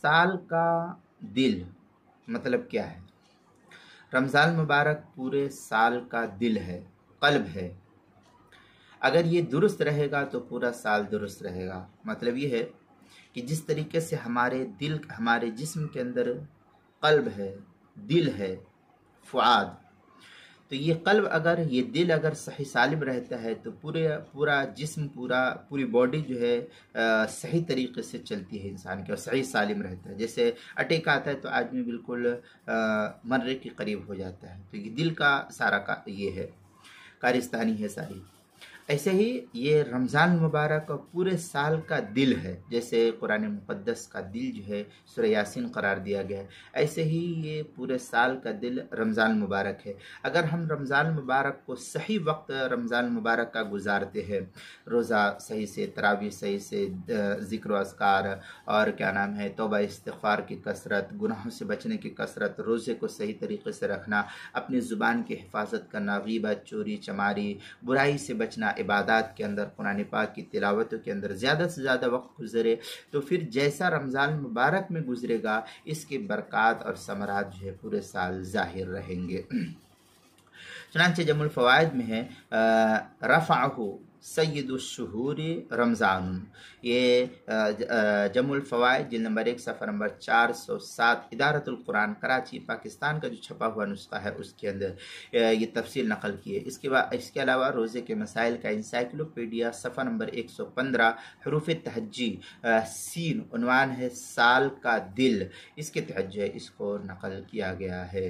साल का दिल मतलब क्या है? रमज़ान मुबारक पूरे साल का दिल है, क़ल्ब है। अगर ये दुरुस्त रहेगा तो पूरा साल दुरुस्त रहेगा। मतलब ये है कि जिस तरीके से हमारे दिल, हमारे जिस्म के अंदर क़ल्ब है, दिल है, फ़ुआद, तो ये क़ल्ब अगर, ये दिल अगर सही सालिम रहता है तो पूरा जिस्म, पूरी बॉडी जो है सही तरीके से चलती है इंसान की, और सही सालिम रहता है। जैसे अटैक आता है तो आदमी बिल्कुल मरने के करीब हो जाता है। तो ये दिल का सारा का ये है, कारिस्तानी है सारी। ऐसे ही ये रमज़ान मुबारक पूरे साल का दिल है। जैसे कुरान मुक़द्दस का दिल जो है सूरह यासीन करार दिया गया है, ऐसे ही ये पूरे साल का दिल रमज़ान मुबारक है। अगर हम रमज़ान मुबारक को सही वक्त रमज़ान मुबारक का गुजारते हैं, रोज़ा सही से, तरावी सही से, ज़िक्र अस्कार और क्या नाम है, तौबा इस्तिग़फ़ार की कसरत, गुनाहों से बचने की कसरत, रोज़े को सही तरीके से रखना, अपनी ज़ुबान की हिफाजत करना, ग़ीबत, चोरी चमारी, बुराई से बचना, इबादत के अंदर, कुरान पाक की तिलावतों के अंदर ज़्यादा से ज़्यादा वक्त गुजरे, तो फिर जैसा रमज़ान मुबारक में गुजरेगा, इसके बरक़ात और समरात जो है पूरे साल ज़ाहिर रहेंगे। चुनांचे जमुल फ़वाइद में है रफ़अहु सय्यदुश्शुहूरि रमज़ान। ये जमुल फ़वाइद जिल्द नंबर 1 सफ़ा नंबर 407 इदारतुल कुरान कराची पाकिस्तान का जो छपा हुआ नुस्खा है उसके अंदर ये तफसील नकल की है। इसके अलावा रोज़े के मसाइल का इंसाइक्लोपीडिया सफ़ा नंबर 115 हरूफ तहज्जी सीन, उन्वान है साल का दिल, इसके तहत जो है इसको नकल किया गया है।